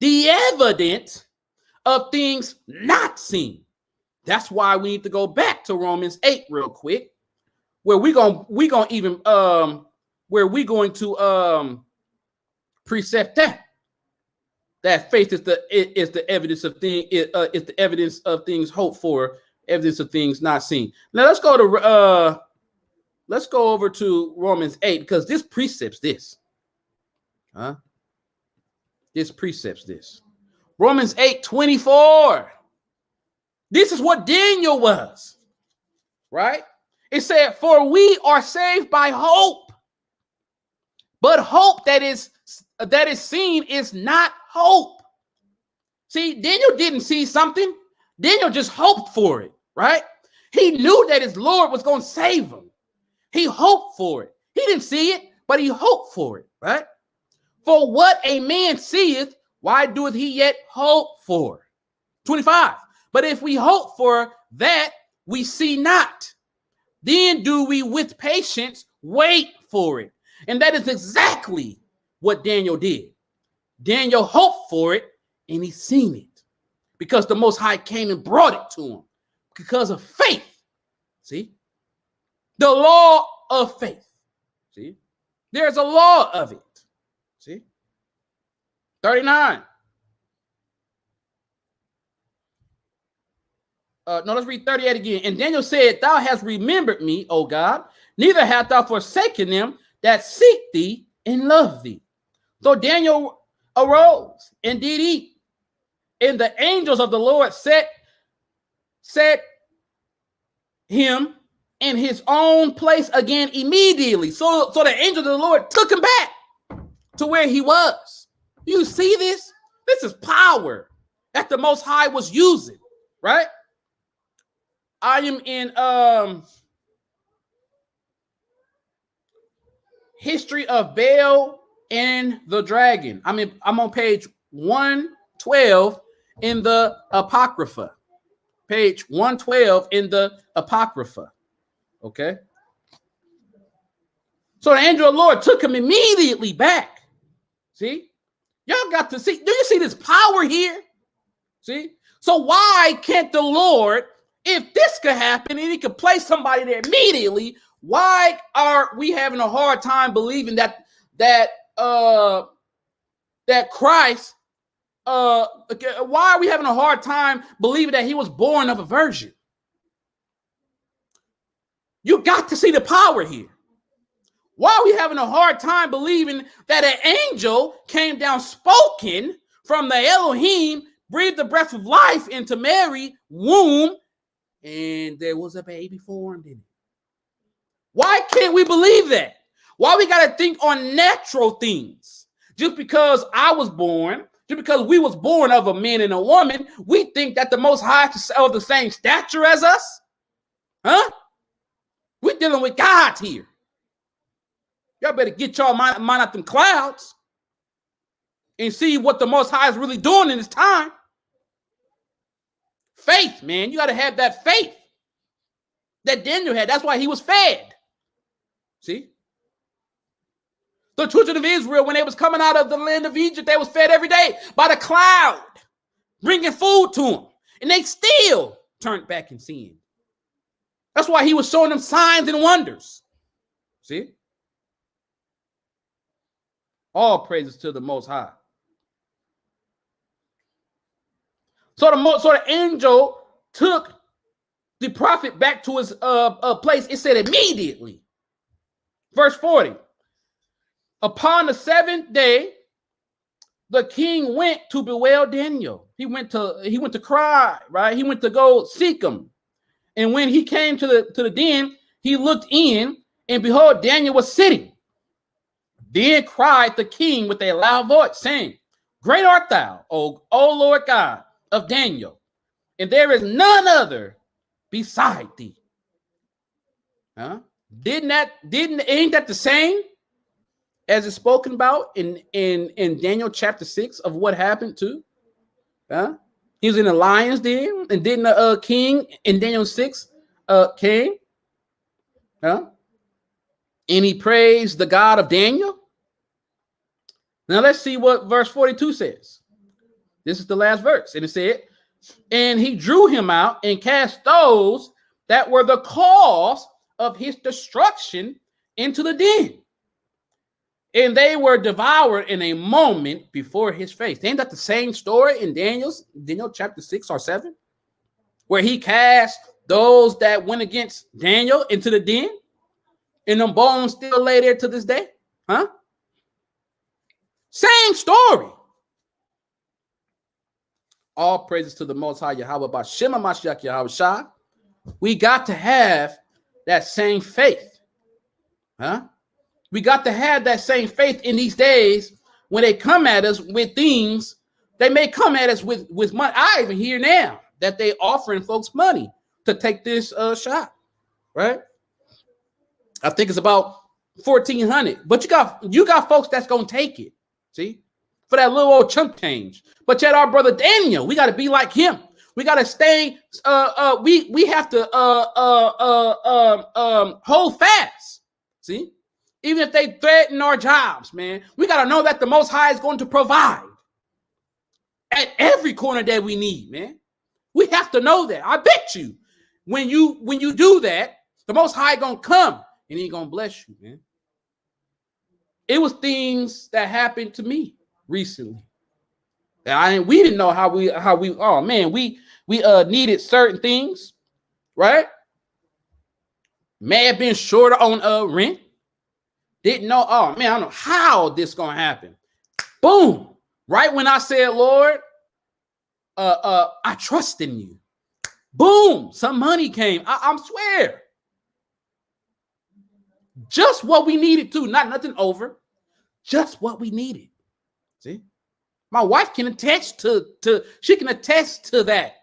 the evidence of things not seen. That's why we need to go back to Romans 8 real quick, where we're going to precept that faith is the evidence of things is the evidence of things hoped for, evidence of things not seen. Now let's go over to Romans 8, because this precepts this. This precepts this. Romans 8:24. This is what Daniel was, right? It said, "For we are saved by hope, but hope that is seen is not hope." See, Daniel didn't see something. Daniel just hoped for it, right? He knew that his Lord was going to save him. He hoped for it. He didn't see it, but he hoped for it, right? For what a man seeth, why doeth he yet hope for? 25. But if we hope for that we see not, then do we with patience wait for it. And that is exactly what Daniel did. Daniel hoped for it, and he seen it, because the Most High came and brought it to him because of faith. See? The law of faith. See? There's a law of it. See? 39. No, let's read 38 again. And Daniel said, "Thou hast remembered me, O God, neither hast thou forsaken them that seek thee and love thee." So Daniel arose and did eat, and the angels of the Lord set him in his own place again immediately. So the angels of the Lord took him back to where he was. You see this? This is power that the Most High was using, right? I am in History of Baal and the Dragon. I'm on page 112 in the Apocrypha. Page 112 in the Apocrypha. Okay. So the angel of the Lord took him immediately back. See? Y'all got to see. Do you see this power here? See? So why can't the Lord, if this could happen and he could place somebody there immediately, why are we having a hard time believing that Christ, why are we having a hard time believing that he was born of a virgin? You got to see the power here. Why are we having a hard time believing that an angel came down spoken from the Elohim, breathed the breath of life into Mary's womb, and there was a baby formed in it? Why can't we believe that? Why we got to think on natural things? Just because I was born, just because we was born of a man and a woman, we think that the Most High is of the same stature as us? Huh? We're dealing with God here. Y'all better get y'all mind out them clouds and see what the Most High is really doing in this time. Faith, man. You got to have that faith that Daniel had. That's why he was fed. See? The children of Israel, when they was coming out of the land of Egypt, they was fed every day by the cloud, bringing food to them. And they still turned back and sinned. That's why he was showing them signs and wonders. See? All praises to the Most High. So the angel took the prophet back to his place. It said immediately. Verse 40. Upon the seventh day, the king went to bewail Daniel. He went to cry, right? He went to go seek him. And when he came to the den, he looked in, and behold, Daniel was sitting. Then cried the king with a loud voice, saying, "Great art thou, O Lord God of Daniel, and there is none other beside thee." Huh? Ain't that the same as it's spoken about in Daniel chapter 6 of what happened to? Huh? He was in the lion's den, and didn't the king in Daniel 6 came? Huh? And he praised the God of Daniel. Now let's see what verse 42 says. This is the last verse. And it said, and he drew him out and cast those that were the cause of his destruction into the den. And they were devoured in a moment before his face. Ain't that the same story in Daniel chapter 6 or 7? Where he cast those that went against Daniel into the den, and them bones still lay there to this day? Huh? Same story. All praises to the Most High Yahweh B'Shem HaMashiach Yahweh Shah. We got to have that same faith. Huh? We got to have that same faith in these days when they come at us with things. They may come at us with money. I even hear now that they offering folks money to take this shot, right? I think it's about $1,400, but you got folks that's gonna take it, see, for that little old chunk change. But yet our brother Daniel, we got to be like him. We got to stay. We have to hold fast. See, even if they threaten our jobs, man, we got to know that the Most High is going to provide at every corner that we need, man. We have to know that. I bet you, when you do that, the Most High gonna come and He gonna bless you, man. It was things that happened to me recently. We didn't know how we oh man, we needed certain things, right? May have been short on rent. Didn't know, oh man, I don't know how this gonna happen. Boom. Right when I said, Lord, I trust in you. Boom, some money came. I swear. Just what we needed to, not nothing over. Just what we needed. See? My wife can attest to she can attest to that.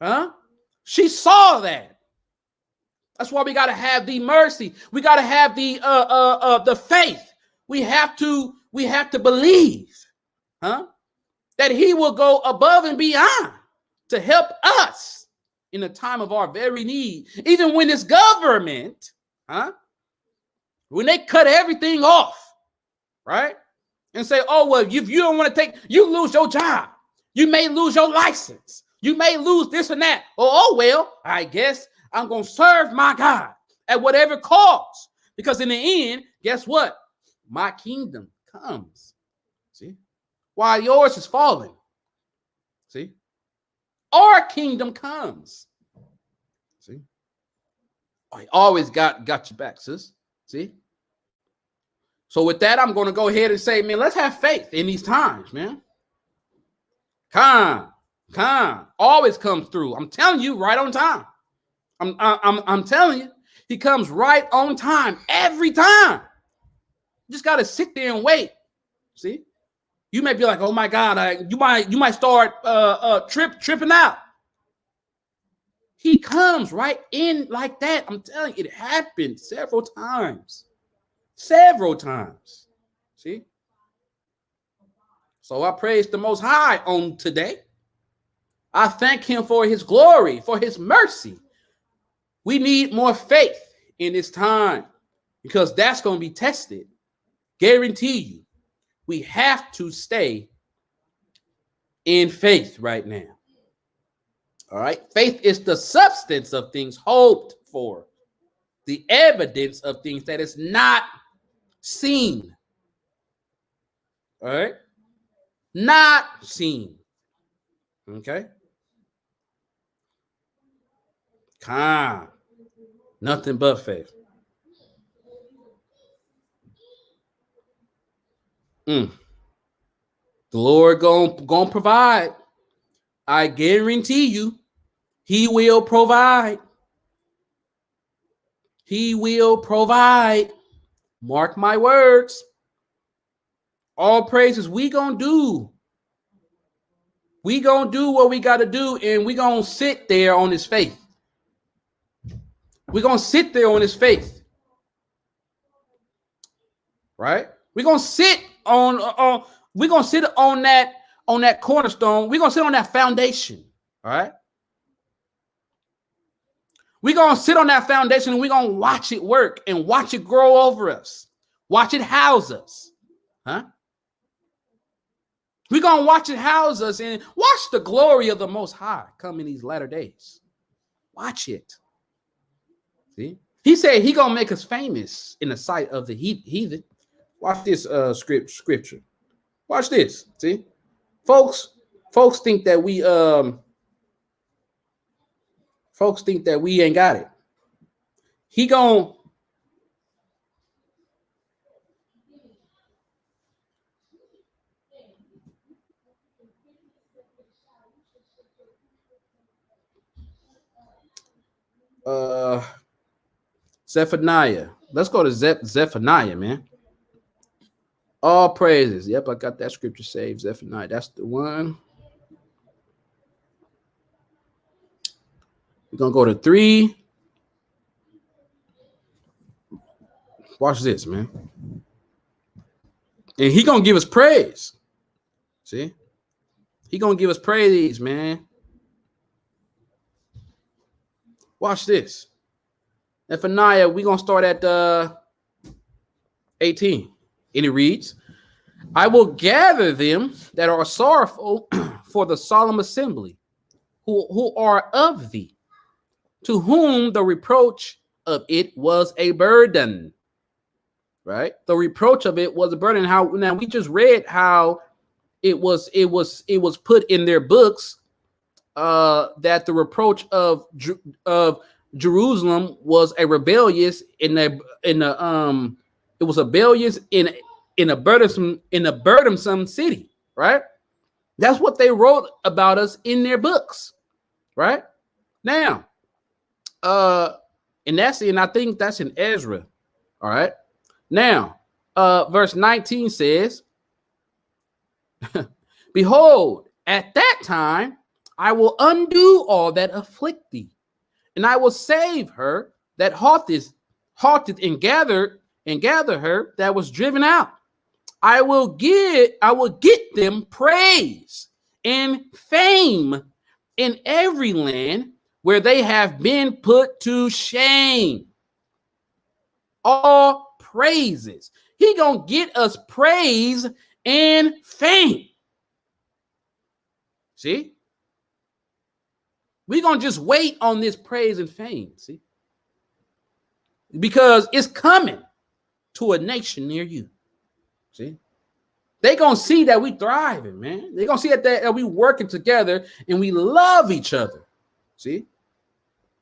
Huh? She saw that. That's why we got to have the mercy. We got to have the faith. We have to believe, huh? That He will go above and beyond to help us in the time of our very need. Even when this government, huh? When they cut everything off, right? And say, oh, well, if you don't want to you lose your job. You may lose your license. You may lose this and that. Oh, well, I guess I'm going to serve my God at whatever cost. Because in the end, guess what? My kingdom comes. See? While yours is falling. See? Our kingdom comes. See? I always got your back, sis. See? So with that, I'm going to go ahead and say, man, let's have faith in these times, man. Calm. Always comes through. I'm telling you, right on time. I'm telling you, He comes right on time every time. You just got to sit there and wait. See? You may be like, oh my God, you might start tripping out. He comes right in like that. I'm telling you, it happened several times. Several times. See? So I praise the Most High on today. I thank Him for His glory, for His mercy. We need more faith in this time because that's going to be tested. Guarantee you. We have to stay in faith right now. All right. Faith is the substance of things hoped for, the evidence of things that is not seen. All right. Not seen. Okay. Calm. Nothing but faith. The Lord gonna provide. I guarantee you, He will provide. He will provide. Mark my words. All praises. We gonna do what we gotta do, and we gonna sit there on His faith. We're gonna sit there on His faith. Right? We're gonna sit on that cornerstone. We're gonna sit on that foundation. All right. We're gonna sit on that foundation and we're gonna watch it work and watch it grow over us. Watch it house us. Huh? We're going to watch it house us and watch the glory of the Most High come in these latter days. Watch it. See? He said he going to make us famous in the sight of the heathen. Watch this scripture. Watch this. See? Folks think that we ain't got it. He going Zephaniah. Let's go to Zephaniah, man. All praises. Yep, I got that scripture saved. Zephaniah. That's the one. We're gonna go to 3. Watch this, man. And he gonna give us praise. See? He gonna give us praise, man. Watch this. Zephaniah, we're gonna start at 18. And it reads, I will gather them that are sorrowful for the solemn assembly, who are of thee, to whom the reproach of it was a burden. Right? The reproach of it was a burden. How now we just read how it was put in their books that the reproach of Jerusalem was a rebellious it was rebellious in a burdensome city, right? That's what they wrote about us in their books, right? Now, and I think that's in Ezra, all right. Now, verse 19 says, behold, at that time I will undo all that afflict thee, and I will save her that halteth and gather her that was driven out. I will get them praise and fame in every land where they have been put to shame. All praises. He gonna get us praise and fame. See? We're gonna just wait on this praise and fame. See? Because it's coming to a nation near you. See? They're going to see that we thriving, man. They're going to see that we working together and we love each other. See?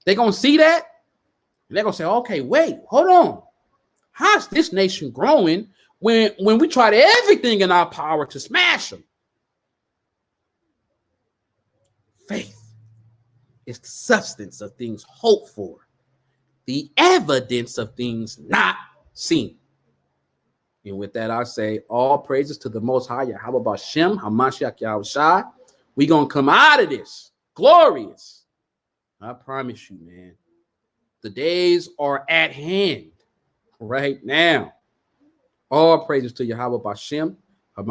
They're going to see that and they're going to say, okay, wait, hold on. How's this nation growing when we tried everything in our power to smash them? Faith is the substance of things hoped for, the evidence of things not seen. And with that, I say all praises to the Most High, Yahweh Bashem, Hamashiach Yahushai. We're going to come out of this glorious. I promise you, man. The days are at hand right now. All praises to Yahweh Bashem, Hamashiach.